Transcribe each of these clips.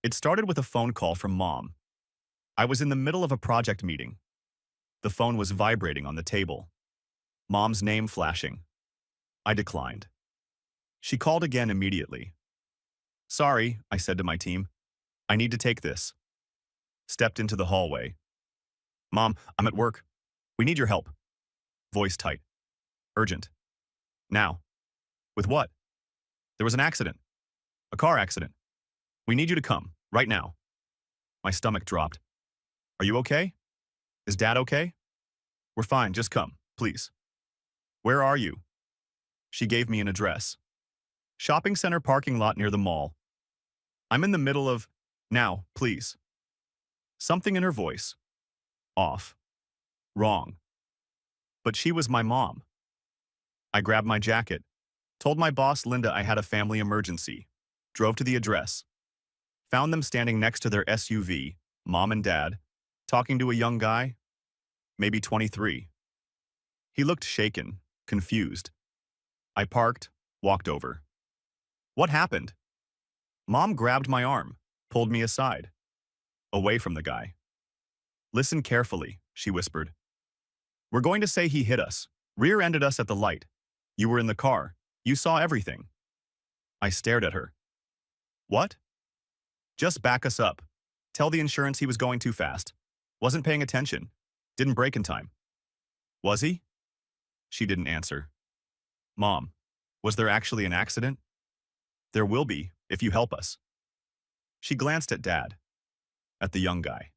It started with a phone call from Mom. I was in the middle of a project meeting. The phone was vibrating on the table. Mom's name flashing. I declined. She called again immediately. Sorry, I said to my team. I need to take this. Stepped into the hallway. Mom, I'm at work. We need your help. Voice tight. Urgent. Now. With what? There was an accident. A car accident. We need you to come, right now. My stomach dropped. Are you okay? Is Dad okay? We're fine, just come, please. Where are you? She gave me an address. Shopping center parking lot near the mall. I'm in the middle of, now, please. Something in her voice. Off. Wrong. But she was my mom. I grabbed my jacket, told my boss Linda I had a family emergency, drove to the address, found them standing next to their SUV, Mom and Dad, talking to a young guy, maybe 23. He looked shaken, confused. I parked, walked over. What happened? Mom grabbed my arm, pulled me aside, away from the guy. Listen carefully, she whispered. We're going to say he hit us, rear-ended us at the light. You were in the car. You saw everything. I stared at her. What? Just back us up. Tell the insurance he was going too fast. Wasn't paying attention. Didn't brake in time. Was he? She didn't answer. Mom, was there actually an accident? There will be, if you help us. She glanced at Dad, at the young guy,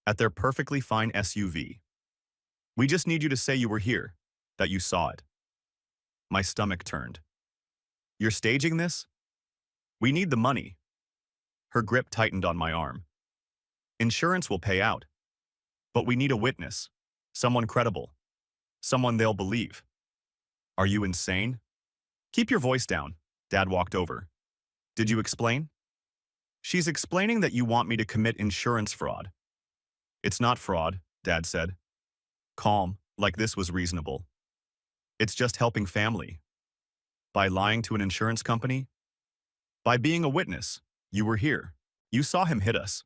at their perfectly fine SUV. We just need you to say you were here, that you saw it. My stomach turned. You're staging this? We need the money. Her grip tightened on my arm. Insurance will pay out. But we need a witness, someone credible, someone they'll believe. Are you insane? Keep your voice down. Dad walked over. Did you explain? She's explaining that you want me to commit insurance fraud. It's not fraud, Dad said. Calm, like this was reasonable. It's just helping family. By lying to an insurance company? By being a witness. You were here. You saw him hit us.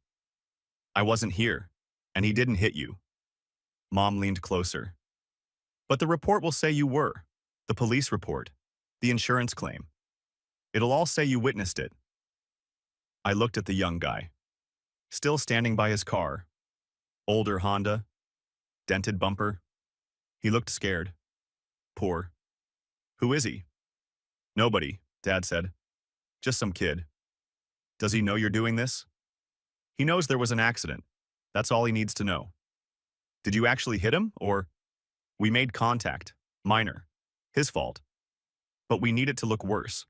I wasn't here, and he didn't hit you. Mom leaned closer. But the report will say you were. The police report. The insurance claim. It'll all say you witnessed it. I looked at the young guy. Still standing by his car. Older Honda. Dented bumper. He looked scared. Poor. Who is he? Nobody, Dad said. Just some kid. Does he know you're doing this? He knows there was an accident. That's all he needs to know. Did you actually hit him, or? We made contact. Minor. His fault. But we need it to look worse.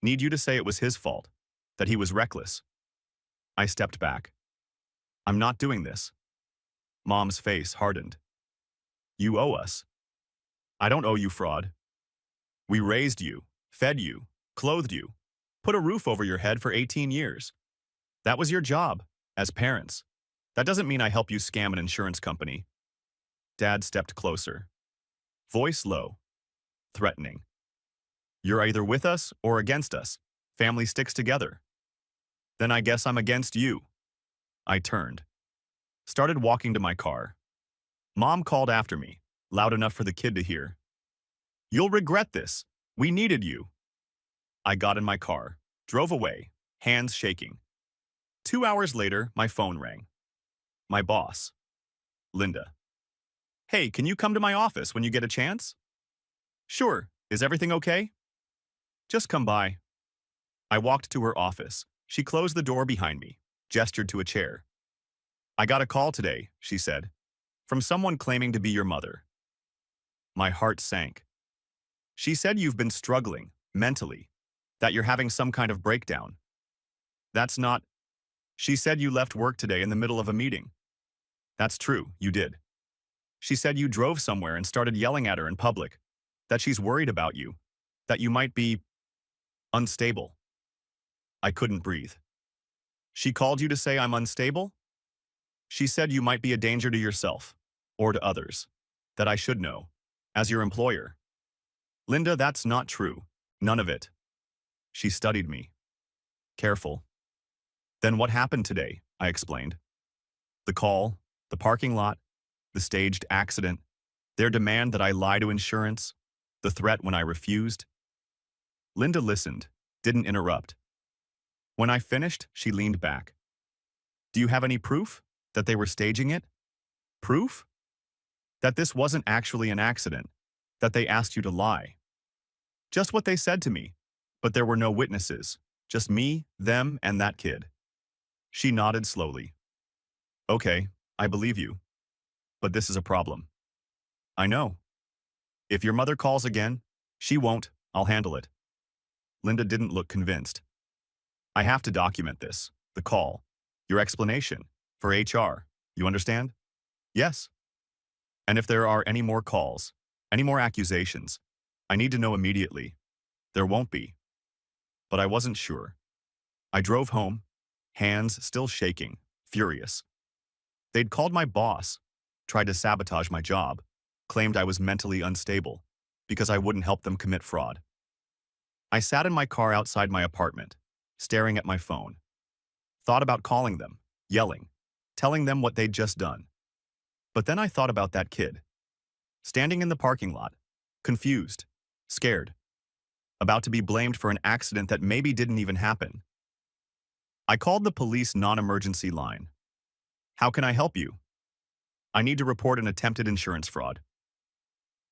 Need you to say it was his fault. That he was reckless. I stepped back. I'm not doing this. Mom's face hardened. You owe us. I don't owe you fraud. We raised you, fed you, clothed you, put a roof over your head for 18 years. That was your job, as parents. That doesn't mean I help you scam an insurance company. Dad stepped closer. Voice low, threatening. You're either with us or against us. Family sticks together. Then I guess I'm against you. I turned. Started walking to my car. Mom called after me, loud enough for the kid to hear. You'll regret this. We needed you. I got in my car, drove away, hands shaking. 2 hours later, my phone rang. My boss. Linda. Hey, can you come to my office when you get a chance? Sure. Is everything okay? Just come by. I walked to her office. She closed the door behind me, gestured to a chair. I got a call today, she said, from someone claiming to be your mother. My heart sank. She said you've been struggling, mentally, that you're having some kind of breakdown. That's not. She said you left work today in the middle of a meeting. That's true, you did. She said you drove somewhere and started yelling at her in public, that she's worried about you, that you might be unstable. I couldn't breathe. She called you to say I'm unstable? She said you might be a danger to yourself, or to others, that I should know, as your employer. Linda, that's not true. None of it. She studied me. Careful. Then what happened today? I explained. The call, the parking lot, the staged accident, their demand that I lie to insurance, the threat when I refused. Linda listened, didn't interrupt. When I finished, she leaned back. Do you have any proof that they were staging it? Proof? That this wasn't actually an accident, that they asked you to lie. Just what they said to me, but there were no witnesses, just me, them, and that kid. She nodded slowly. Okay, I believe you. But this is a problem. I know. If your mother calls again, she won't, I'll handle it. Linda didn't look convinced. I have to document this, the call, your explanation, for HR, you understand? Yes. And if there are any more calls, any more accusations, I need to know immediately. There won't be. But I wasn't sure. I drove home, hands still shaking, furious. They'd called my boss, tried to sabotage my job, claimed I was mentally unstable because I wouldn't help them commit fraud. I sat in my car outside my apartment, staring at my phone. Thought about calling them, yelling, telling them what they'd just done. But then I thought about that kid, standing in the parking lot, confused, scared, about to be blamed for an accident that maybe didn't even happen. I called the police non-emergency line. How can I help you? I need to report an attempted insurance fraud.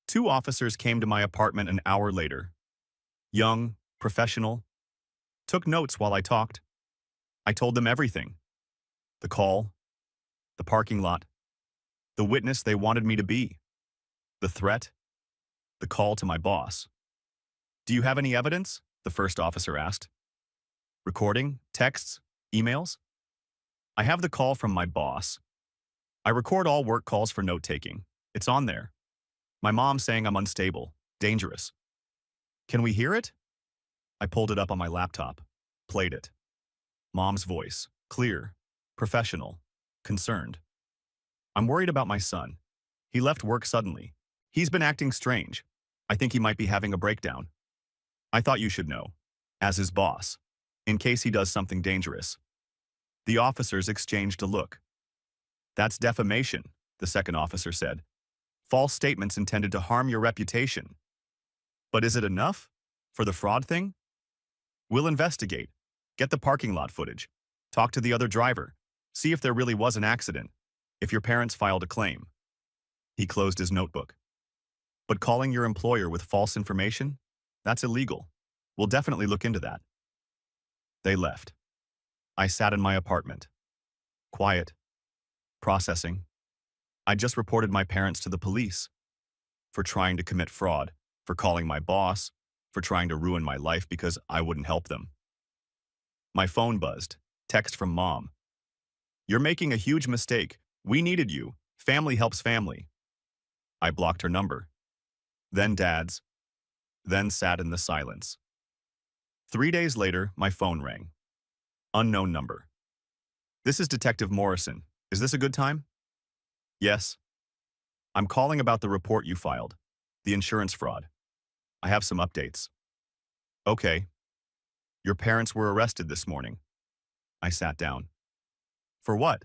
2 officers came to my apartment an hour later. Young, professional, took notes while I talked. I told them everything. The call, the parking lot, the witness they wanted me to be, the threat, the call to my boss. Do you have any evidence? The first officer asked. Recording, texts, emails? I have the call from my boss. I record all work calls for note-taking. It's on there. My mom saying I'm unstable, dangerous. Can we hear it? I pulled it up on my laptop, played it. Mom's voice, clear, professional, concerned. I'm worried about my son. He left work suddenly. He's been acting strange. I think he might be having a breakdown. I thought you should know, as his boss, in case he does something dangerous. The officers exchanged a look. That's defamation, the second officer said. False statements intended to harm your reputation. But is it enough? For the fraud thing? We'll investigate. Get the parking lot footage. Talk to the other driver. See if there really was an accident. If your parents filed a claim. He closed his notebook. But calling your employer with false information? That's illegal. We'll definitely look into that. They left. I sat in my apartment. Quiet. Processing. I just reported my parents to the police. For trying to commit fraud. For calling my boss. For trying to ruin my life because I wouldn't help them. My phone buzzed. Text from Mom. You're making a huge mistake. We needed you. Family helps family. I blocked her number. Then Dad's. Then sat in the silence. 3 days later, my phone rang. Unknown number. This is Detective Morrison. Is this a good time? Yes. I'm calling about the report you filed. The insurance fraud. I have some updates. Okay. Your parents were arrested this morning. I sat down. For what?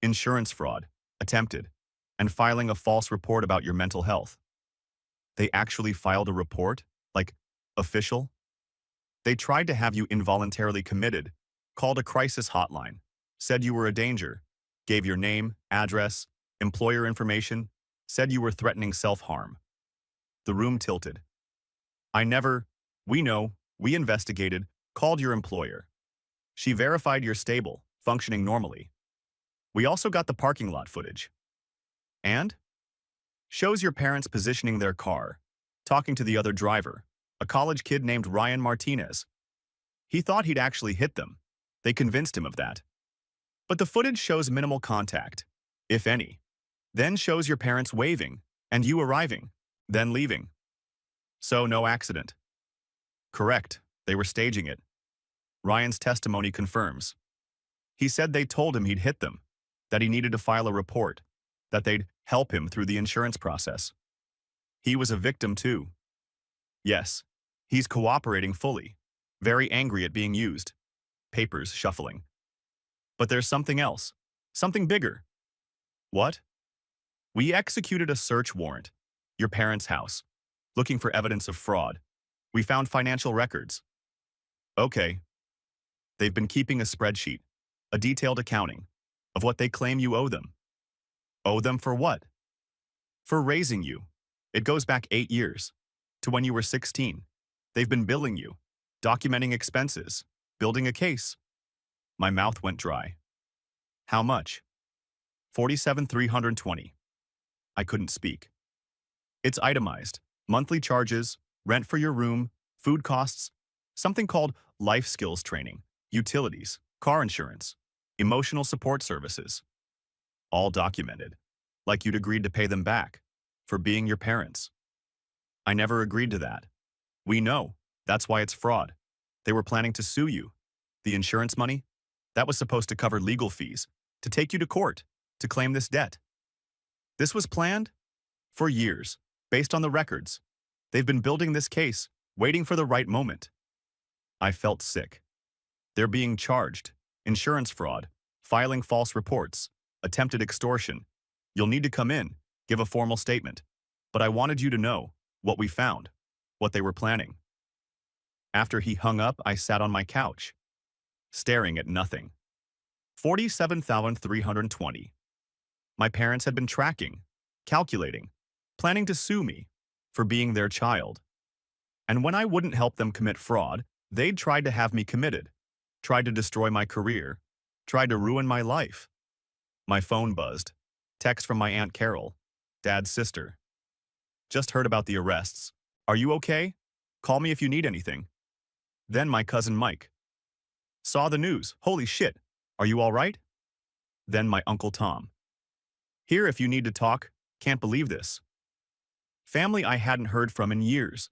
Insurance fraud, attempted, and filing a false report about your mental health. They actually filed a report? Like, official? They tried to have you involuntarily committed, called a crisis hotline, said you were a danger, gave your name, address, employer information, said you were threatening self-harm. The room tilted. We know, we investigated, called your employer. She verified you're stable, functioning normally. We also got the parking lot footage. And? Shows your parents positioning their car, talking to the other driver, a college kid named Ryan Martinez. He thought he'd actually hit them. They convinced him of that. But the footage shows minimal contact, if any. Then shows your parents waving, and you arriving, then leaving. So no accident. Correct, they were staging it. Ryan's testimony confirms. He said they told him he'd hit them, that he needed to file a report, that they'd help him through the insurance process. He was a victim too. Yes, he's cooperating fully, very angry at being used. Papers shuffling. But there's something else. Something bigger. What? We executed a search warrant. Your parents' house. Looking for evidence of fraud. We found financial records. Okay. They've been keeping a spreadsheet, a detailed accounting, of what they claim you owe them. Owe them for what? For raising you. It goes back 8 years, to when you were 16. They've been billing you, documenting expenses, building a case. My mouth went dry. How much? 47,320. I couldn't speak. It's itemized. Monthly charges, rent for your room, food costs, something called life skills training, utilities, car insurance, emotional support services. All documented, like you'd agreed to pay them back for being your parents. I never agreed to that. We know. That's why it's fraud. They were planning to sue you. The insurance money? That was supposed to cover legal fees, to take you to court, to claim this debt. This was planned? For years, based on the records. They've been building this case, waiting for the right moment. I felt sick. They're being charged. Insurance fraud, filing false reports, attempted extortion. You'll need to come in, give a formal statement. But I wanted you to know what we found, what they were planning. After he hung up, I sat on my couch, staring at nothing. 47,320. My parents had been tracking, calculating, planning to sue me for being their child. And when I wouldn't help them commit fraud, they'd tried to have me committed, tried to destroy my career, tried to ruin my life. My phone buzzed. Text from my Aunt Carol, Dad's sister. Just heard about the arrests. Are you okay? Call me if you need anything. Then my cousin Mike. Saw the news. Holy shit. Are you all right? Then my Uncle Tom. Here if you need to talk. Can't believe this. Family I hadn't heard from in years.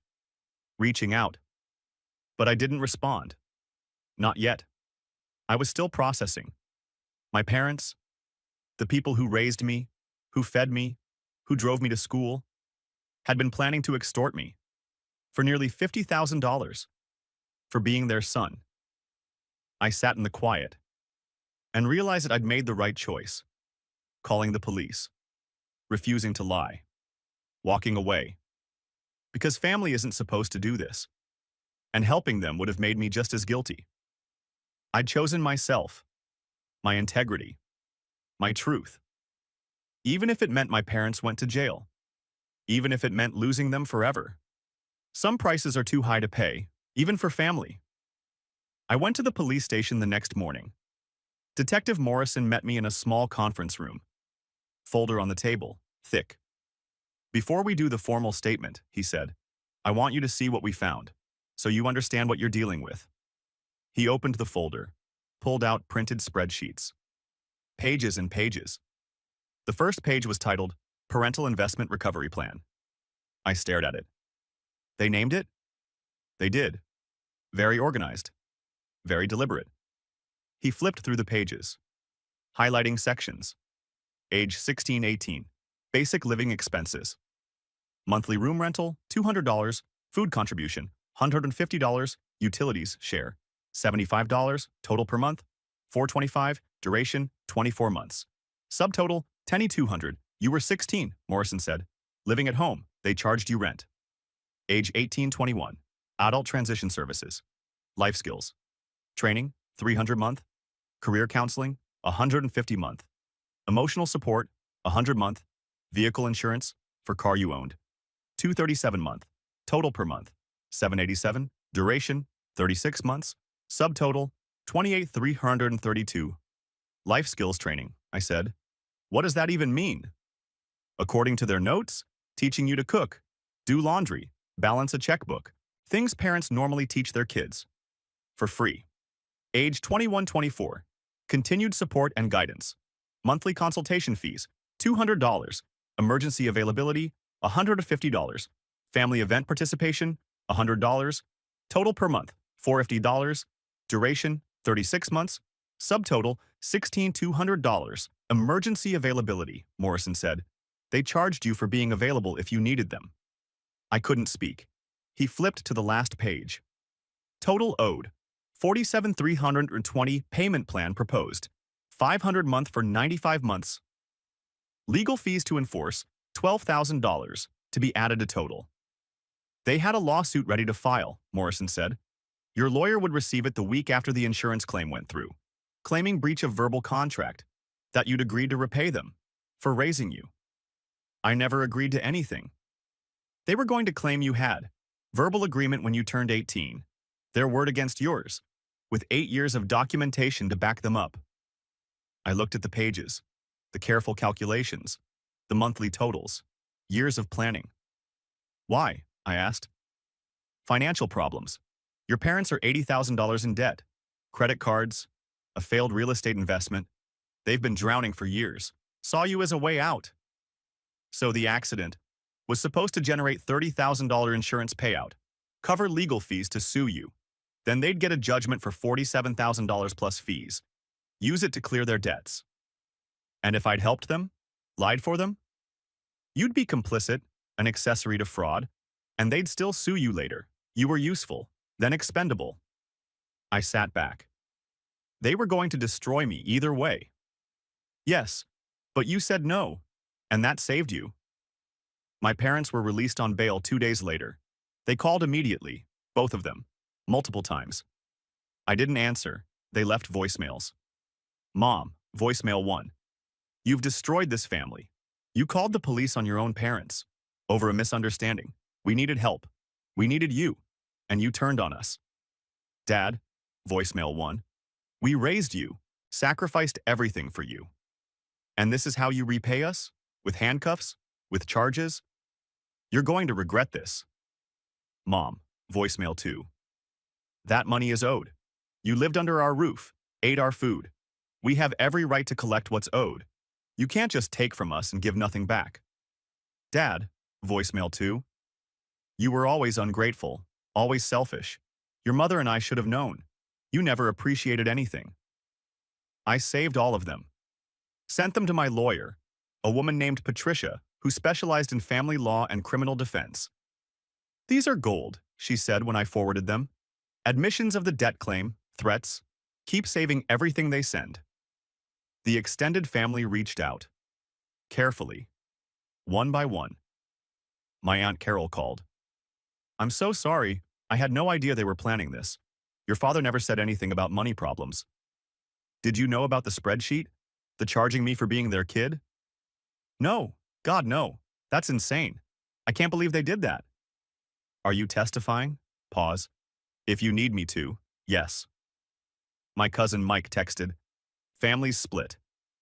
Reaching out. But I didn't respond. Not yet. I was still processing. My parents, the people who raised me, who fed me, who drove me to school, had been planning to extort me for nearly $50,000 for being their son. I sat in the quiet and realized that I'd made the right choice, calling the police, refusing to lie, walking away, because family isn't supposed to do this, and helping them would have made me just as guilty. I'd chosen myself, my integrity, my truth. Even if it meant my parents went to jail. Even if it meant losing them forever. Some prices are too high to pay, even for family. I went to the police station the next morning. Detective Morrison met me in a small conference room. Folder on the table, thick. Before we do the formal statement, he said, I want you to see what we found, so you understand what you're dealing with. He opened the folder, pulled out printed spreadsheets. Pages and pages. The first page was titled, Parental Investment Recovery Plan. I stared at it. They named it? They did. Very organized. Very deliberate. He flipped through the pages, highlighting sections. Age 16-18. Basic living expenses. Monthly room rental, $200. Food contribution, $150. Utilities share, $75. Total per month, $425. Duration, 24 months. Subtotal, $10,200. You were 16, Morrison said. Living at home, they charged you rent. Age 18-21. Adult transition services. Life skills. Training, $300 month. Career counseling, $150 month. Emotional support, $100 month. Vehicle insurance, for car you owned, $237 month. Total per month, $787. Duration, 36 months. Subtotal, $28,332. Life skills training, I said. What does that even mean? According to their notes, teaching you to cook, do laundry, balance a checkbook, things parents normally teach their kids. For free. Age 21-24. Continued support and guidance. Monthly consultation fees, $200. Emergency availability, $150. Family event participation, $100. Total per month, $450. Duration, 36 months. Subtotal, $16,200. Emergency availability, Morrison said. They charged you for being available if you needed them. I couldn't speak. He flipped to the last page. Total owed, $47,320. Payment plan proposed, $500 a month for 95 months. Legal fees to enforce, $12,000 to be added to total. They had a lawsuit ready to file, Morrison said. Your lawyer would receive it the week after the insurance claim went through, claiming breach of verbal contract, that you'd agreed to repay them for raising you. I never agreed to anything. They were going to claim you had verbal agreement when you turned 18, their word against yours, with 8 years of documentation to back them up. I looked at the pages, the careful calculations, the monthly totals, years of planning. Why? I asked. Financial problems. Your parents are $80,000 in debt. Credit cards, a failed real estate investment. They've been drowning for years. Saw you as a way out. So the accident was supposed to generate $30,000 insurance payout, cover legal fees to sue you. Then they'd get a judgment for $47,000 plus fees. Use it to clear their debts. And if I'd helped them, lied for them, you'd be complicit, an accessory to fraud, and they'd still sue you later. You were useful, then expendable. I sat back. They were going to destroy me either way. Yes, but you said no, and that saved you. My parents were released on bail 2 days later. They called immediately, both of them, multiple times. I didn't answer. They left voicemails. Mom, voicemail 1. You've destroyed this family. You called the police on your own parents. Over a misunderstanding. We needed help. We needed you. And you turned on us. Dad, voicemail 1. We raised you, sacrificed everything for you. And this is how you repay us? With handcuffs? With charges? You're going to regret this. Mom, voicemail 2. That money is owed. You lived under our roof, ate our food. We have every right to collect what's owed. You can't just take from us and give nothing back. Dad, voicemail 2. You were always ungrateful, always selfish. Your mother and I should have known. You never appreciated anything. I saved all of them. Sent them to my lawyer, a woman named Patricia, who specialized in family law and criminal defense. These are gold, she said when I forwarded them. Admissions of the debt claim, threats. Keep saving everything they send. The extended family reached out. Carefully. One by one. My Aunt Carol called. I'm so sorry. I had no idea they were planning this. Your father never said anything about money problems. Did you know about the spreadsheet? The charging me for being their kid? No. God, no. That's insane. I can't believe they did that. Are you testifying? Pause. If you need me to, yes. My cousin Mike texted. Families split.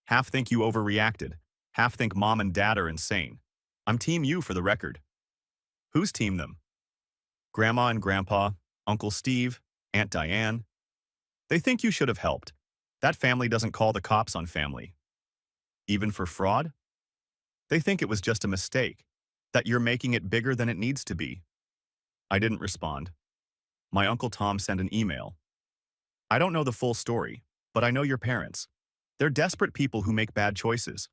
Half think you overreacted. Half think mom and dad are insane. I'm team you for the record. Who's team them? Grandma and Grandpa, Uncle Steve, Aunt Diane. They think you should have helped. That family doesn't call the cops on family. Even for fraud? They think it was just a mistake, that you're making it bigger than it needs to be. I didn't respond. My Uncle Tom sent an email. I don't know the full story, but I know your parents. They're desperate people who make bad choices.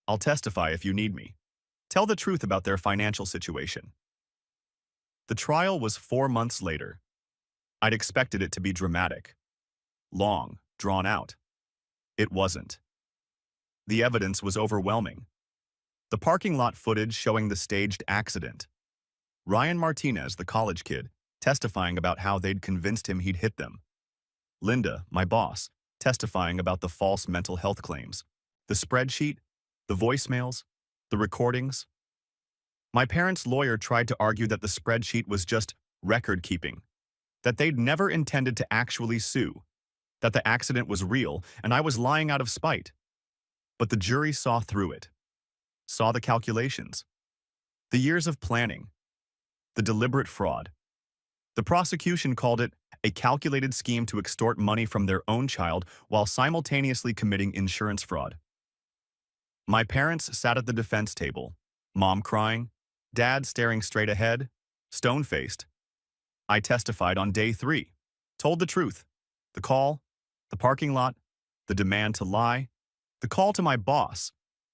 I'll testify if you need me. Tell the truth about their financial situation. The trial was 4 months later. I'd expected it to be dramatic. Long, drawn out. It wasn't. The evidence was overwhelming. The parking lot footage showing the staged accident. Ryan Martinez, the college kid, testifying about how they'd convinced him he'd hit them. Linda, my boss, testifying about the false mental health claims. The spreadsheet, the voicemails, the recordings. My parents' lawyer tried to argue that the spreadsheet was just record-keeping, that they'd never intended to actually sue, that the accident was real and I was lying out of spite. But the jury saw through it, saw the calculations, the years of planning, the deliberate fraud. The prosecution called it a calculated scheme to extort money from their own child while simultaneously committing insurance fraud. My parents sat at the defense table, mom crying, dad staring straight ahead, stone-faced. I testified on day 3, told the truth, the call, the parking lot, the demand to lie, the call to my boss,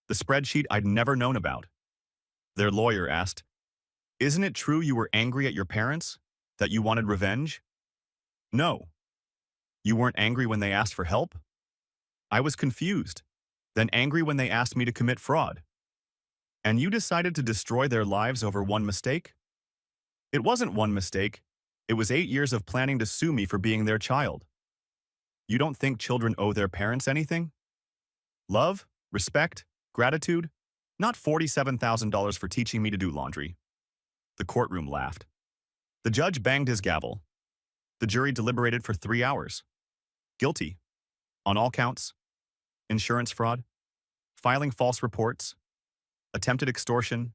the spreadsheet I'd never known about. Their lawyer asked, "Isn't it true you were angry at your parents? That you wanted revenge?" No. You weren't angry when they asked for help? I was confused, then angry when they asked me to commit fraud. And you decided to destroy their lives over one mistake? It wasn't one mistake. It was 8 years of planning to sue me for being their child. You don't think children owe their parents anything? Love, respect, gratitude? Not $47,000 for teaching me to do laundry. The courtroom laughed. The judge banged his gavel. The jury deliberated for 3 hours. Guilty. On all counts. Insurance fraud. Filing false reports. Attempted extortion.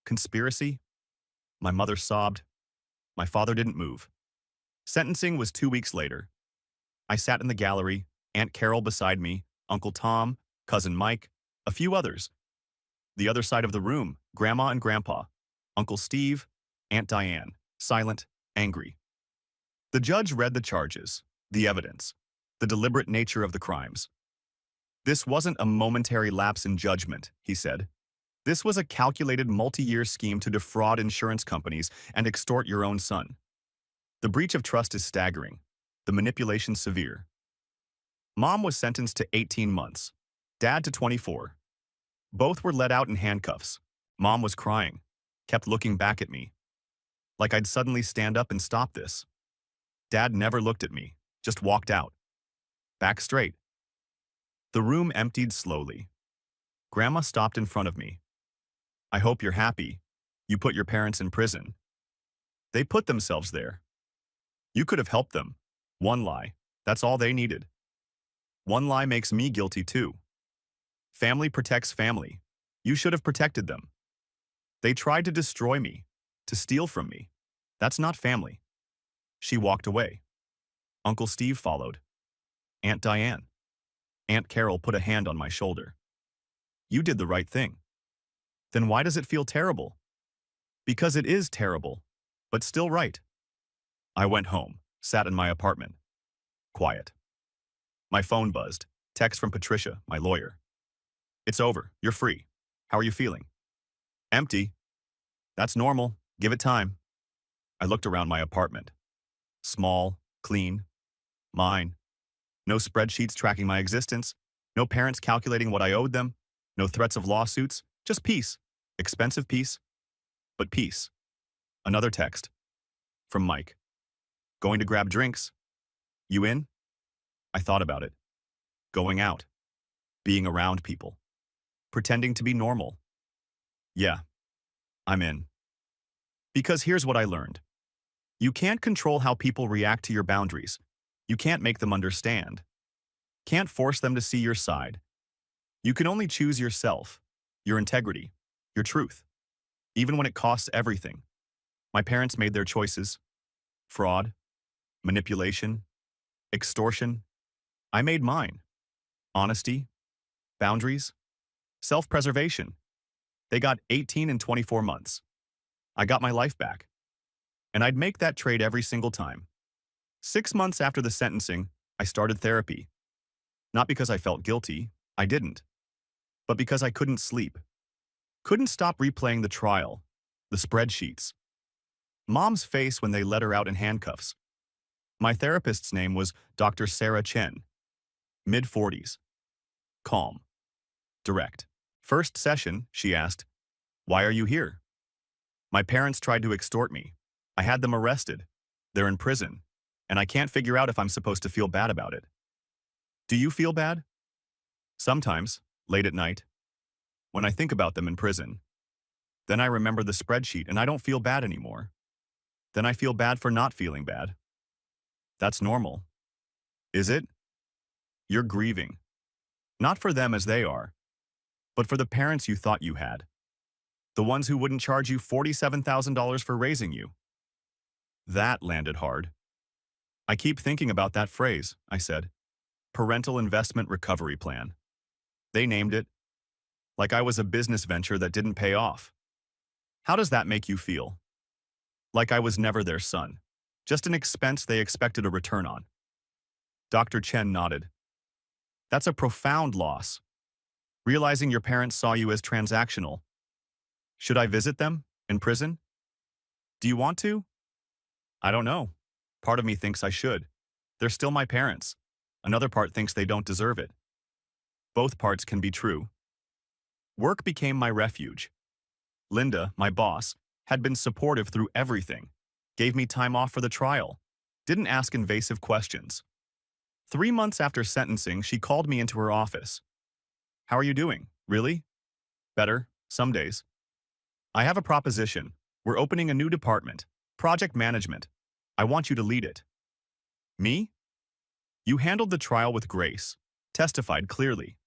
Conspiracy. My mother sobbed. My father didn't move. Sentencing was 2 weeks later. I sat in the gallery, Aunt Carol beside me, Uncle Tom, Cousin Mike, a few others. The other side of the room, Grandma and Grandpa, Uncle Steve, Aunt Diane, silent, angry. The judge read the charges, the evidence, the deliberate nature of the crimes. This wasn't a momentary lapse in judgment, he said. This was a calculated multi-year scheme to defraud insurance companies and extort your own son. The breach of trust is staggering, the manipulation severe. Mom was sentenced to 18 months, Dad to 24. Both were let out in handcuffs. Mom was crying, kept looking back at me, like I'd suddenly stand up and stop this. Dad never looked at me, just walked out. Back straight. The room emptied slowly. Grandma stopped in front of me. I hope you're happy. You put your parents in prison. They put themselves there. You could have helped them. One lie. That's all they needed. One lie makes me guilty too. Family protects family. You should have protected them. They tried to destroy me, to steal from me. That's not family. She walked away. Uncle Steve followed. Aunt Diane. Aunt Carol put a hand on my shoulder. You did the right thing. Then why does it feel terrible? Because it is terrible, but still right. I went home, sat in my apartment. Quiet. My phone buzzed. Text from Patricia, my lawyer. It's over. You're free. How are you feeling? Empty. That's normal. Give it time. I looked around my apartment. Small, clean, mine. No spreadsheets tracking my existence. No parents calculating what I owed them. No threats of lawsuits. Just peace. Expensive peace, but peace. Another text. From Mike. Going to grab drinks. You in? I thought about it. Going out. Being around people. Pretending to be normal. Yeah, I'm in. Because here's what I learned. You can't control how people react to your boundaries. You can't make them understand. Can't force them to see your side. You can only choose yourself, your integrity, your truth, even when it costs everything. My parents made their choices. Fraud, manipulation, extortion. I made mine. Honesty, boundaries, self-preservation. They got 18 and 24 months. I got my life back. And I'd make that trade every single time. 6 months after the sentencing, I started therapy. Not because I felt guilty, I didn't. But because I couldn't sleep. Couldn't stop replaying the trial, the spreadsheets. Mom's face when they let her out in handcuffs. My therapist's name was Dr. Sarah Chen. Mid-40s. Calm. Direct. First session, she asked, "Why are you here?" My parents tried to extort me. I had them arrested. They're in prison. And I can't figure out if I'm supposed to feel bad about it. Do you feel bad? Sometimes, late at night. When I think about them in prison. Then I remember the spreadsheet and I don't feel bad anymore. Then I feel bad for not feeling bad. That's normal. Is it? You're grieving. Not for them as they are, but for the parents you thought you had. The ones who wouldn't charge you $47,000 for raising you. That landed hard. I keep thinking about that phrase, I said. Parental Investment Recovery Plan. They named it. Like I was a business venture that didn't pay off. How does that make you feel? Like I was never their son. Just an expense they expected a return on. Dr. Chen nodded. That's a profound loss. Realizing your parents saw you as transactional. Should I visit them? In prison? Do you want to? I don't know. Part of me thinks I should. They're still my parents. Another part thinks they don't deserve it. Both parts can be true. Work became my refuge. Linda, my boss, had been supportive through everything, gave me time off for the trial, didn't ask invasive questions. 3 months after sentencing, she called me into her office. How are you doing? Really? Better, some days. I have a proposition. We're opening a new department, project management. I want you to lead it. Me? You handled the trial with grace, testified clearly,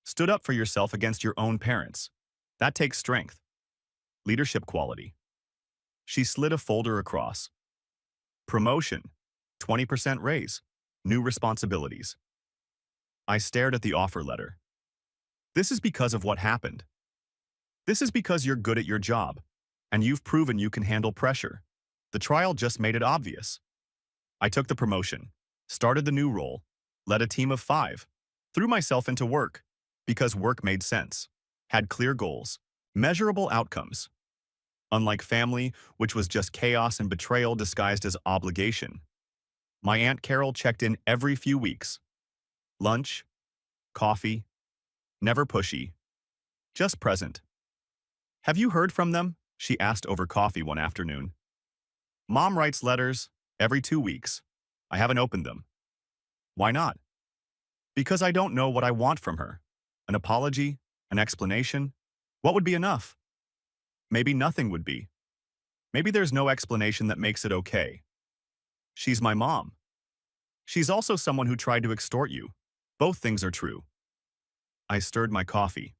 stood up for yourself against your own parents. That takes strength. Leadership quality. She slid a folder across. Promotion, 20% raise, new responsibilities. I stared at the offer letter. This is because of what happened. This is because you're good at your job, and you've proven you can handle pressure. The trial just made it obvious. I took the promotion, started the new role, led a team of 5, threw myself into work, because work made sense, had clear goals, measurable outcomes. Unlike family, which was just chaos and betrayal disguised as obligation. My Aunt Carol checked in every few weeks. Lunch, coffee, never pushy, just present. Have you heard from them? She asked over coffee one afternoon. Mom writes letters every 2 weeks. I haven't opened them. Why not? Because I don't know what I want from her. An apology? An explanation? What would be enough? Maybe nothing would be. Maybe there's no explanation that makes it okay. She's my mom. She's also someone who tried to extort you. Both things are true. I stirred my coffee.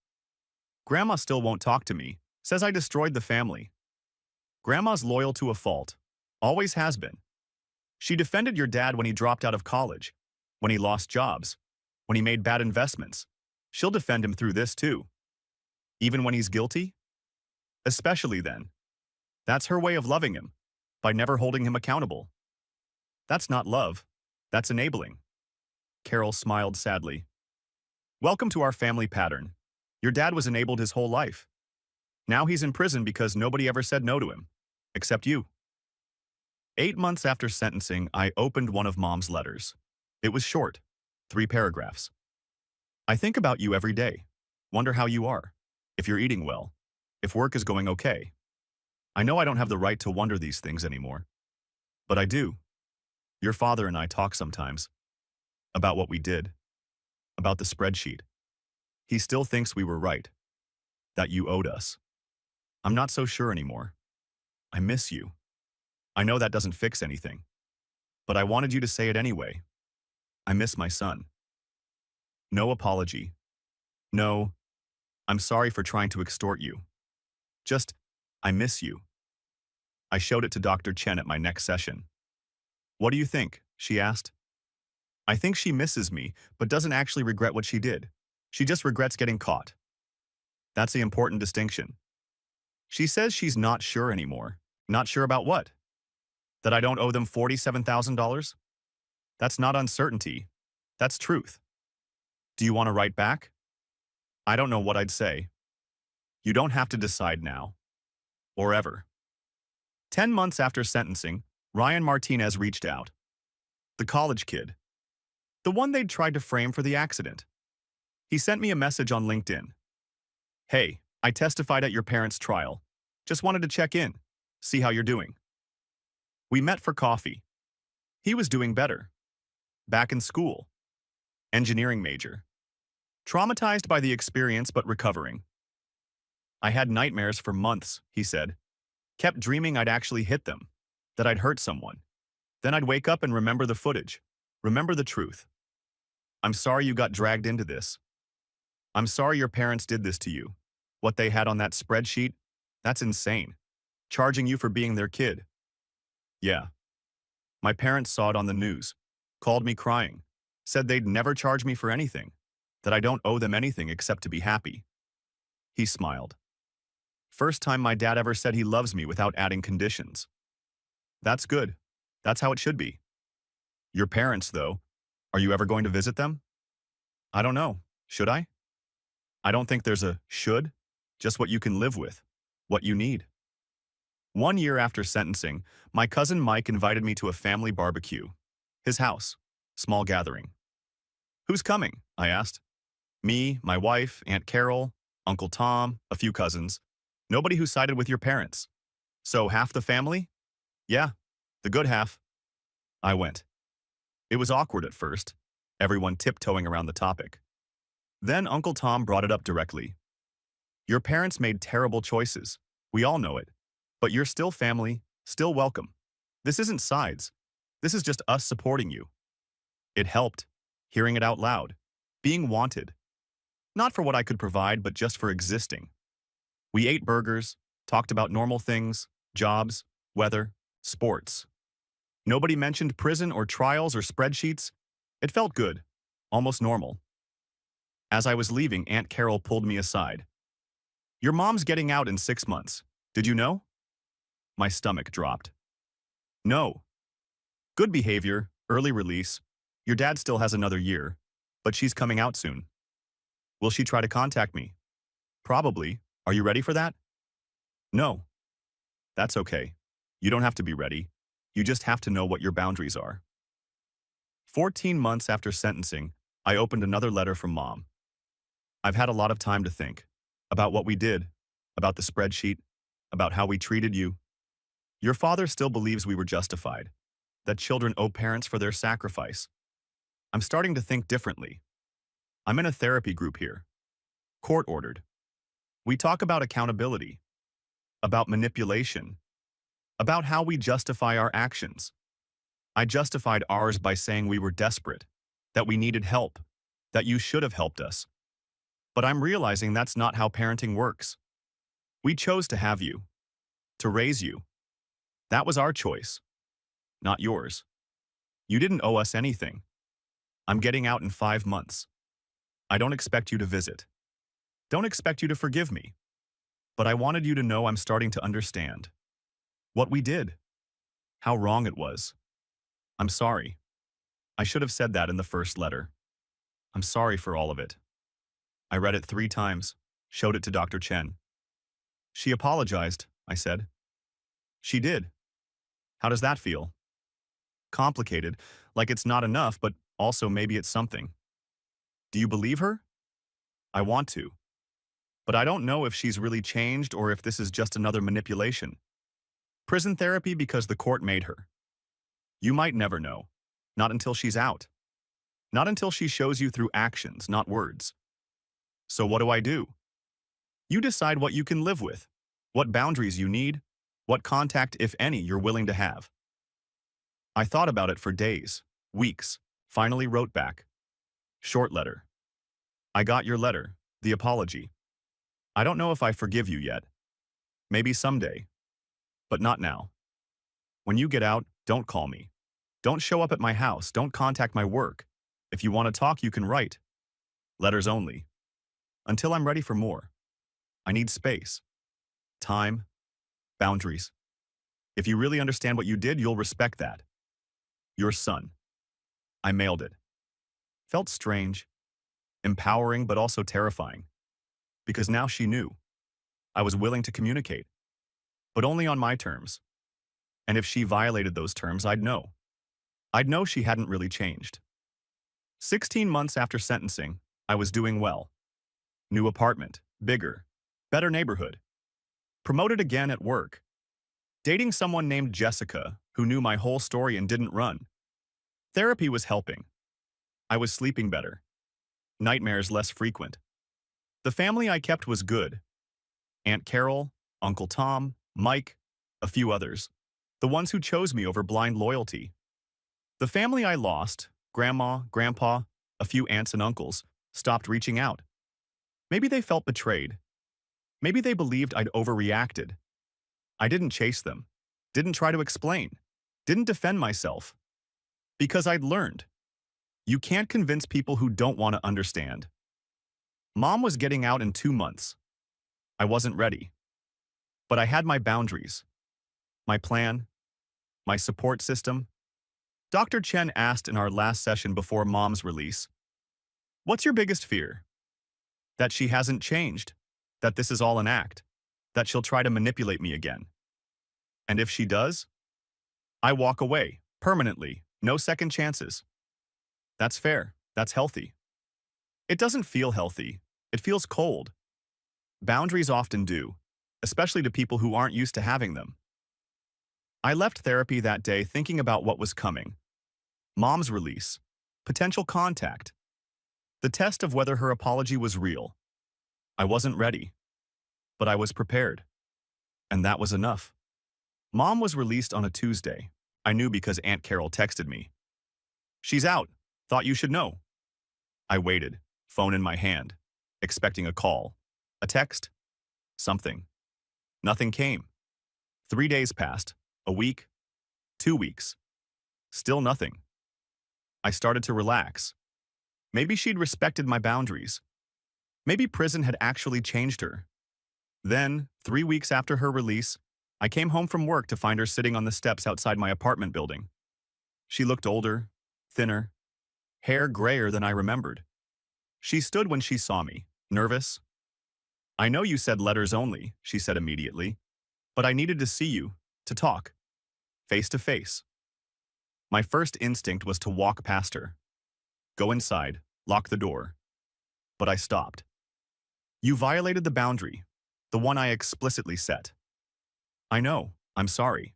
Grandma still won't talk to me, says I destroyed the family. Grandma's loyal to a fault. Always has been. She defended your dad when he dropped out of college, when he lost jobs, when he made bad investments. She'll defend him through this too. Even when he's guilty? Especially then. That's her way of loving him, by never holding him accountable. That's not love. That's enabling. Carol smiled sadly. Welcome to our family pattern. Your dad was enabled his whole life. Now he's in prison because nobody ever said no to him, except you. 8 months after sentencing, I opened one of Mom's letters. It was short, 3 paragraphs. I think about you every day. Wonder how you are. If you're eating well. If work is going okay. I know I don't have the right to wonder these things anymore. But I do. Your father and I talk sometimes. About what we did. About the spreadsheet. He still thinks we were right. That you owed us. I'm not so sure anymore. I miss you. I know that doesn't fix anything. But I wanted you to say it anyway. I miss my son. No apology. No, I'm sorry for trying to extort you. Just, I miss you. I showed it to Dr. Chen at my next session. What do you think? She asked. I think she misses me, but doesn't actually regret what she did. She just regrets getting caught. That's the important distinction. She says she's not sure anymore. Not sure about what? That I don't owe them $47,000? That's not uncertainty. That's truth. Do you want to write back? I don't know what I'd say. You don't have to decide now. Or ever. 10 months after sentencing, Ryan Martinez reached out. The college kid. The one they'd tried to frame for the accident. He sent me a message on LinkedIn. Hey, I testified at your parents' trial. Just wanted to check in, see how you're doing. We met for coffee. He was doing better. Back in school. Engineering major. Traumatized by the experience but recovering. I had nightmares for months, he said. Kept dreaming I'd actually hit them, that I'd hurt someone. Then I'd wake up and remember the footage, remember the truth. I'm sorry you got dragged into this. I'm sorry your parents did this to you. What they had on that spreadsheet, that's insane. Charging you for being their kid. Yeah. My parents saw it on the news, called me crying, said they'd never charge me for anything, that I don't owe them anything except to be happy. He smiled. First time my dad ever said he loves me without adding conditions. That's good. That's how it should be. Your parents, though, are you ever going to visit them? I don't know. Should I? I don't think there's a should, just what you can live with, what you need. 1 year after sentencing, my cousin Mike invited me to a family barbecue. His house, small gathering. Who's coming? I asked. Me, my wife, Aunt Carol, Uncle Tom, a few cousins. Nobody who sided with your parents. So half the family? Yeah, the good half. I went. It was awkward at first, everyone tiptoeing around the topic. Then Uncle Tom brought it up directly. Your parents made terrible choices. We all know it. But you're still family, still welcome. This isn't sides. This is just us supporting you. It helped, hearing it out loud, being wanted. Not for what I could provide, but just for existing. We ate burgers, talked about normal things, jobs, weather, sports. Nobody mentioned prison or trials or spreadsheets. It felt good, almost normal. As I was leaving, Aunt Carol pulled me aside. Your mom's getting out in 6 months. Did you know? My stomach dropped. No. Good behavior, early release. Your dad still has another year, but she's coming out soon. Will she try to contact me? Probably. Are you ready for that? No. That's okay. You don't have to be ready. You just have to know what your boundaries are. 14 months after sentencing, I opened another letter from Mom. I've had a lot of time to think about what we did, about the spreadsheet, about how we treated you. Your father still believes we were justified, that children owe parents for their sacrifice. I'm starting to think differently. I'm in a therapy group here. Court-ordered. We talk about accountability, about manipulation, about how we justify our actions. I justified ours by saying we were desperate, that we needed help, that you should have helped us. But I'm realizing that's not how parenting works. We chose to have you, to raise you. That was our choice, not yours. You didn't owe us anything. I'm getting out in 5 months. I don't expect you to visit. Don't expect you to forgive me. But I wanted you to know I'm starting to understand. What we did. How wrong it was. I'm sorry. I should have said that in the first letter. I'm sorry for all of it. I read it 3 times, showed it to Dr. Chen. She apologized, I said. She did. How does that feel? Complicated, like it's not enough, but also maybe it's something. Do you believe her? I want to. But I don't know if she's really changed or if this is just another manipulation. Prison therapy because the court made her. You might never know. Not until she's out. Not until she shows you through actions, not words. So what do I do? You decide what you can live with, what boundaries you need, what contact, if any, you're willing to have. I thought about it for days, weeks, finally wrote back. Short letter. I got your letter, the apology. I don't know if I forgive you yet. Maybe someday. But not now. When you get out, don't call me. Don't show up at my house. Don't contact my work. If you want to talk, you can write. Letters only. Until I'm ready for more. I need space. Time. Boundaries. If you really understand what you did, you'll respect that. Your son. I mailed it. Felt strange. Empowering, but also terrifying. Because now she knew. I was willing to communicate. But only on my terms. And if she violated those terms, I'd know. I'd know she hadn't really changed. 16 months after sentencing, I was doing well. New apartment, bigger, better neighborhood. Promoted again at work. Dating someone named Jessica, who knew my whole story and didn't run. Therapy was helping. I was sleeping better. Nightmares less frequent. The family I kept was good. Aunt Carol, Uncle Tom, Mike, a few others. The ones who chose me over blind loyalty. The family I lost, Grandma, Grandpa, a few aunts and uncles, stopped reaching out. Maybe they felt betrayed. Maybe they believed I'd overreacted. I didn't chase them. Didn't try to explain. Didn't defend myself. Because I'd learned. You can't convince people who don't want to understand. Mom was getting out in 2 months. I wasn't ready. But I had my boundaries. My plan. My support system. Dr. Chen asked in our last session before Mom's release, "What's your biggest fear?" That she hasn't changed. That this is all an act. That she'll try to manipulate me again. And if she does, I walk away, permanently, no second chances. That's fair. That's healthy. It doesn't feel healthy. It feels cold. Boundaries often do, especially to people who aren't used to having them. I left therapy that day thinking about what was coming. Mom's release. Potential contact. The test of whether her apology was real. I wasn't ready, but I was prepared. And that was enough. Mom was released on a Tuesday. I knew because Aunt Carol texted me. She's out. Thought you should know. I waited, phone in my hand, expecting a call, a text, something. Nothing came. 3 days passed, a week, 2 weeks. Still nothing. I started to relax. Maybe she'd respected my boundaries. Maybe prison had actually changed her. Then, 3 weeks after her release, I came home from work to find her sitting on the steps outside my apartment building. She looked older, thinner, hair grayer than I remembered. She stood when she saw me, nervous. "I know you said letters only," she said immediately, "but I needed to see you, to talk, face to face." My first instinct was to walk past her, go inside, lock the door. But I stopped. "You violated the boundary, the one I explicitly set. I know, I'm sorry.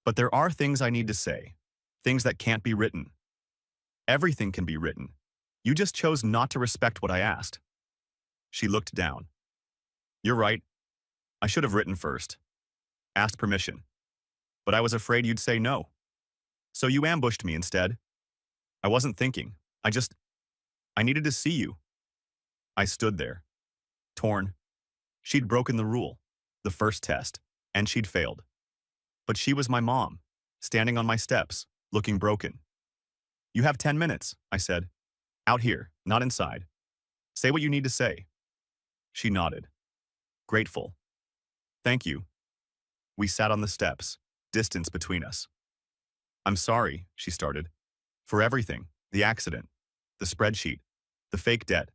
But there are things I need to say, things that can't be written. Everything can be written. You just chose not to respect what I asked." She looked down. "You're right. I should have written first. Asked permission. But I was afraid you'd say no. So you ambushed me instead. I wasn't thinking. I needed to see you." I stood there, torn. She'd broken the rule, the first test, and she'd failed. But she was my mom, standing on my steps, looking broken. "You have 10 minutes, I said. "Out here, not inside. Say what you need to say." She nodded. Grateful. "Thank you." We sat on the steps, distance between us. "I'm sorry," she started. "For everything, the accident, the spreadsheet, the fake debt,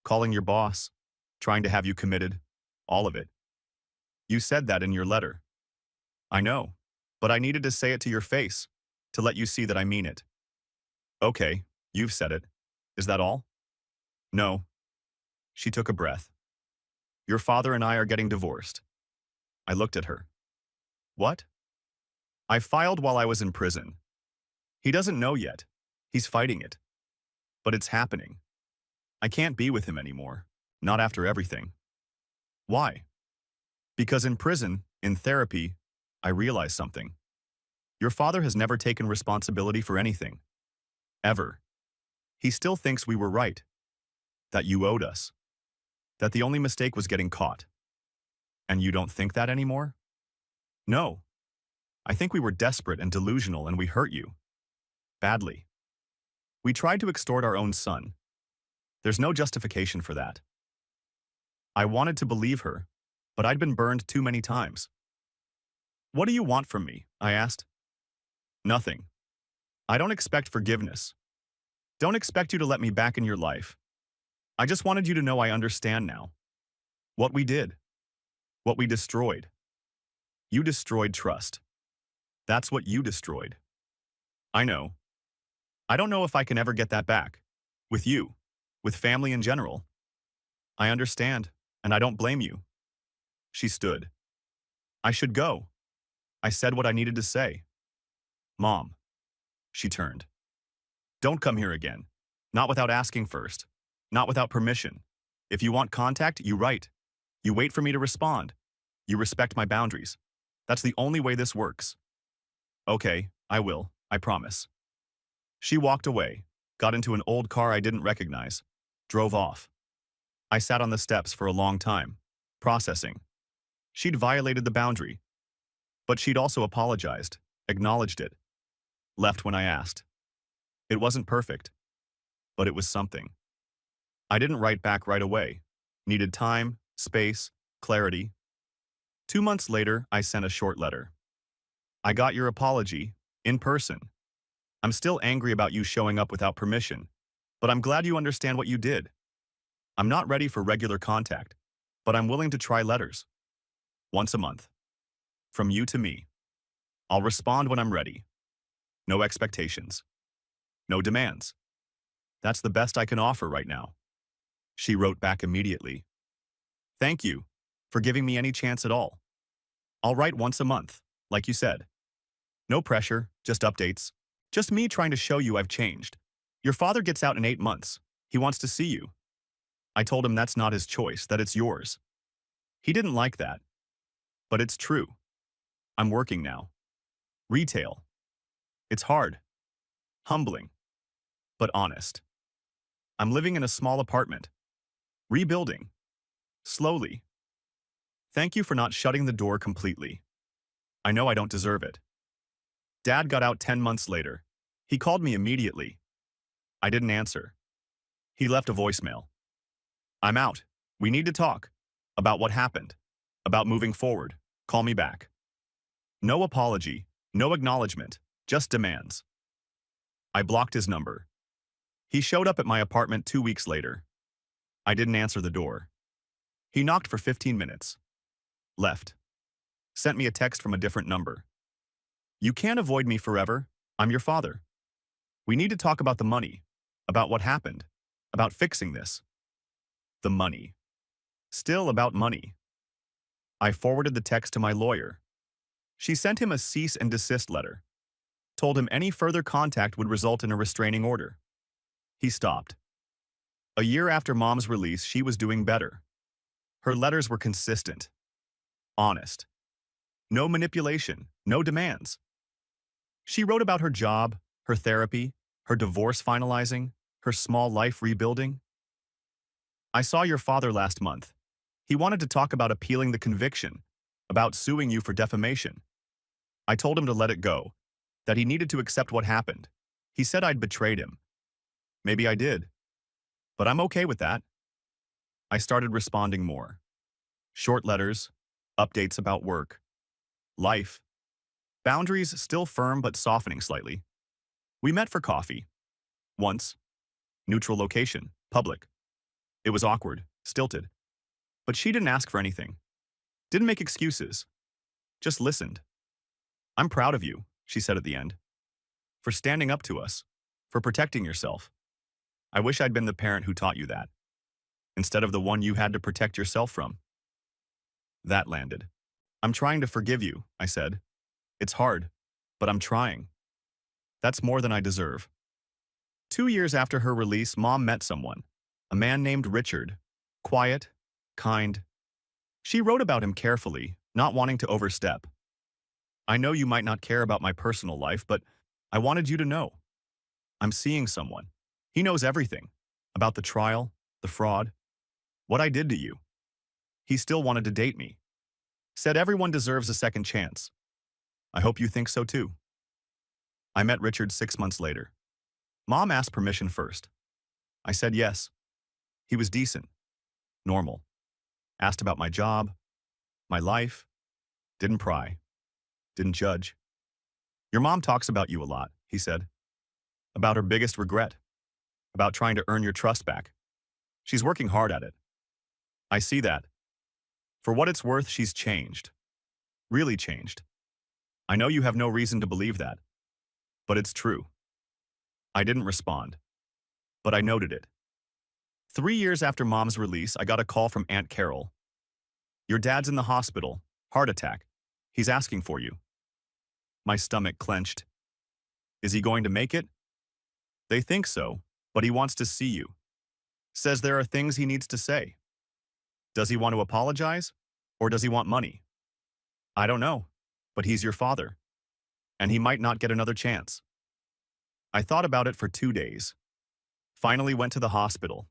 calling your boss, trying to have you committed, all of it. You said that in your letter." "I know, but I needed to say it to your face, to let you see that I mean it." "Okay, you've said it. Is that all?" "No." She took a breath. "Your father and I are getting divorced." I looked at her. "What?" "I filed while I was in prison. He doesn't know yet. He's fighting it. But it's happening. I can't be with him anymore. Not after everything." "Why?" "Because in prison, in therapy, I realized something. Your father has never taken responsibility for anything. Ever. He still thinks we were right. That you owed us. That the only mistake was getting caught. And you don't think that anymore?" "No. I think we were desperate and delusional and we hurt you. Badly. We tried to extort our own son. There's no justification for that." I wanted to believe her, but I'd been burned too many times. "What do you want from me?" I asked. "Nothing. I don't expect forgiveness. Don't expect you to let me back in your life. I just wanted you to know I understand now. What we did. What we destroyed. You destroyed trust. That's what you destroyed. I know. I don't know if I can ever get that back. With you. With family in general. I understand, and I don't blame you." She stood. "I should go." I said what I needed to say. "Mom." She turned. "Don't come here again. Not without asking first. Not without permission. If you want contact, you write. You wait for me to respond. You respect my boundaries. That's the only way this works." "Okay, I will. I promise." She walked away, got into an old car I didn't recognize, drove off. I sat on the steps for a long time, processing. She'd violated the boundary, but she'd also apologized, acknowledged it, left when I asked. It wasn't perfect, but it was something. I didn't write back right away. Needed time, space, clarity. 2 months later, I sent a short letter. "I got your apology, in person. I'm still angry about you showing up without permission, but I'm glad you understand what you did. I'm not ready for regular contact, but I'm willing to try letters. Once a month. From you to me. I'll respond when I'm ready. No expectations. No demands. That's the best I can offer right now." She wrote back immediately. Thank you for giving me any chance at all. I'll write once a month, like you said. No pressure, just updates. Just me trying to show you I've changed. Your father gets out in 8 months. He wants to see you. I told him that's not his choice, that it's yours. He didn't like that. But it's true. I'm working now. Retail. It's hard. Humbling. But honest. I'm living in a small apartment. Rebuilding. Slowly. Thank you for not shutting the door completely. I know I don't deserve it. Dad got out 10 months later. He called me immediately. I didn't answer. He left a voicemail. I'm out. We need to talk. About what happened. About moving forward. Call me back. No apology. No acknowledgement. Just demands. I blocked his number. He showed up at my apartment 2 weeks later. I didn't answer the door. He knocked for 15 minutes. Left. Sent me a text from a different number. You can't avoid me forever. I'm your father. We need to talk about the money. About what happened. About fixing this. The money. Still about money. I forwarded the text to my lawyer. She sent him a cease and desist letter. Told him any further contact would result in a restraining order. He stopped. A year after Mom's release, she was doing better. Her letters were consistent. Honest. No manipulation, no demands. She wrote about her job, her therapy, her divorce finalizing, her small life rebuilding. I saw your father last month. He wanted to talk about appealing the conviction, about suing you for defamation. I told him to let it go, that he needed to accept what happened. He said I'd betrayed him. Maybe I did. But I'm okay with that. I started responding more. Short letters, updates about work, life. Boundaries still firm but softening slightly. We met for coffee. Once. Neutral location, public. It was awkward, stilted. But she didn't ask for anything. Didn't make excuses. Just listened. I'm proud of you, she said at the end. For standing up to us. For protecting yourself. I wish I'd been the parent who taught you that. Instead of the one you had to protect yourself from. That landed. I'm trying to forgive you, I said. It's hard, but I'm trying. That's more than I deserve. 2 years after her release, Mom met someone. A man named Richard. Quiet, kind. She wrote about him carefully, not wanting to overstep. I know you might not care about my personal life, but I wanted you to know. I'm seeing someone. He knows everything. About the trial, the fraud, what I did to you. He still wanted to date me. Said everyone deserves a second chance. I hope you think so too. I met Richard 6 months later. Mom asked permission first. I said yes. He was decent. Normal. Asked about my job, my life. Didn't pry. Didn't judge. Your mom talks about you a lot, he said. About her biggest regret. About trying to earn your trust back. She's working hard at it. I see that. For what it's worth, she's changed. Really changed. I know you have no reason to believe that. But it's true. I didn't respond. But I noted it. 3 years after Mom's release, I got a call from Aunt Carol. Your dad's in the hospital. Heart attack. He's asking for you. My stomach clenched. Is he going to make it? They think so, but he wants to see you. Says there are things he needs to say. Does he want to apologize? Or does he want money? I don't know, but he's your father. And he might not get another chance. I thought about it for 2 days. Finally went to the hospital.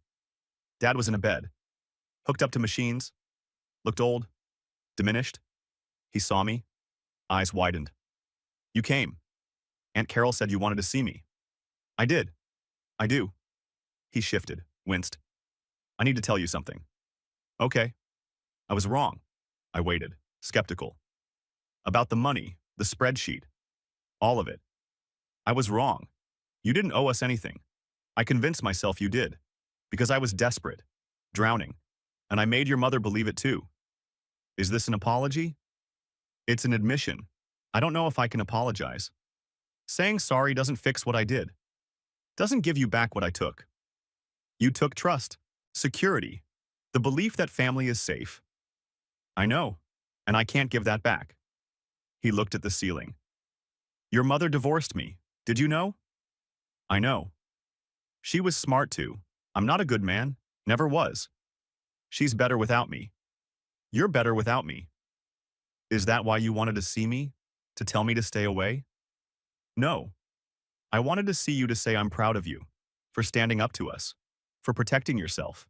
Dad was in a bed. Hooked up to machines. Looked old. Diminished. He saw me. Eyes widened. You came. Aunt Carol said you wanted to see me. I did. I do. He shifted, winced. I need to tell you something. Okay. I was wrong. I waited, skeptical. About the money, the spreadsheet. All of it. I was wrong. You didn't owe us anything. I convinced myself you did. Because I was desperate. Drowning. And I made your mother believe it too. Is this an apology? It's an admission. I don't know if I can apologize. Saying sorry doesn't fix what I did. Doesn't give you back what I took. You took trust. Security. The belief that family is safe. I know, and I can't give that back. He looked at the ceiling. Your mother divorced me. Did you know? I know. She was smart too. I'm not a good man. Never was. She's better without me. You're better without me. Is that why you wanted to see me? To tell me to stay away? No. I wanted to see you to say I'm proud of you. For standing up to us. For protecting yourself.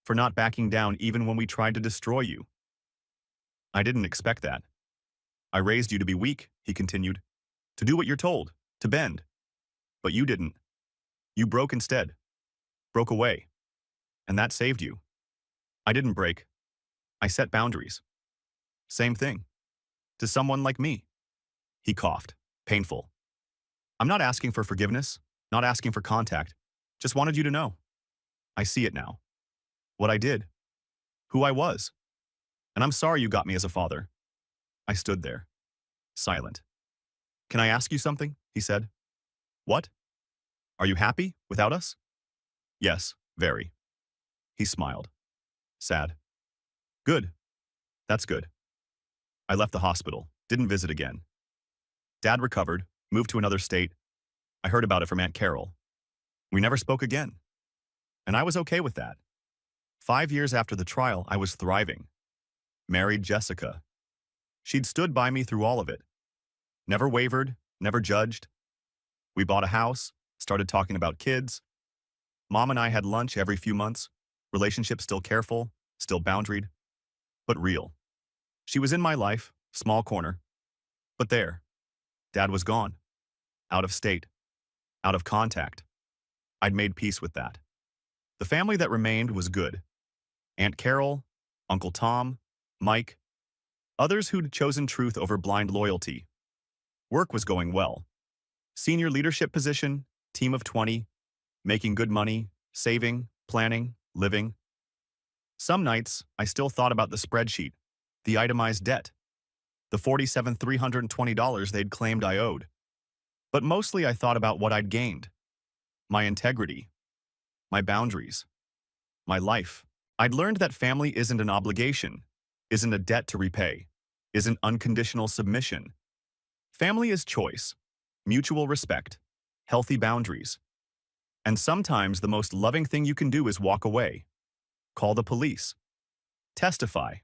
For not backing down even when we tried to destroy you. I didn't expect that. I raised you to be weak, he continued. To do what you're told. To bend. But you didn't. You broke instead. Broke away. And that saved you. I didn't break. I set boundaries. Same thing. To someone like me. He coughed. Painful. I'm not asking for forgiveness. Not asking for contact. Just wanted you to know. I see it now. What I did. Who I was. And I'm sorry you got me as a father. I stood there. Silent. Can I ask you something? He said. What? Are you happy without us? Yes, very. He smiled. Sad. Good. That's good. I left the hospital. Didn't visit again. Dad recovered, moved to another state. I heard about it from Aunt Carol. We never spoke again. And I was okay with that. 5 years after the trial, I was thriving. Married Jessica. She'd stood by me through all of it. Never wavered, never judged. We bought a house, started talking about kids. Mom and I had lunch every few months. Relationship still careful, still boundaried, but real. She was in my life, small corner. But there. Dad was gone. Out of state. Out of contact. I'd made peace with that. The family that remained was good. Aunt Carol, Uncle Tom, Mike, others who'd chosen truth over blind loyalty. Work was going well. Senior leadership position, team of 20, making good money, saving, planning, living. Some nights, I still thought about the spreadsheet, the itemized debt, the $47,320 they'd claimed I owed. But mostly I thought about what I'd gained. My integrity. My boundaries. My life. I'd learned that family isn't an obligation, isn't a debt to repay, isn't unconditional submission. Family is choice, mutual respect, healthy boundaries. And sometimes the most loving thing you can do is walk away. Call the police. Testify.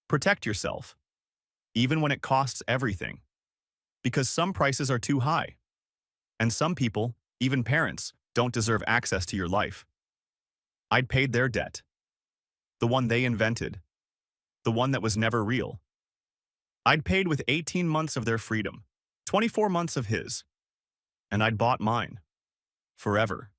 Protect yourself. Even when it costs everything. Because some prices are too high. And some people, even parents, don't deserve access to your life. I'd paid their debt. The one they invented. The one that was never real. I'd paid with 18 months of their freedom, 24 months of his. And I'd bought mine. Forever.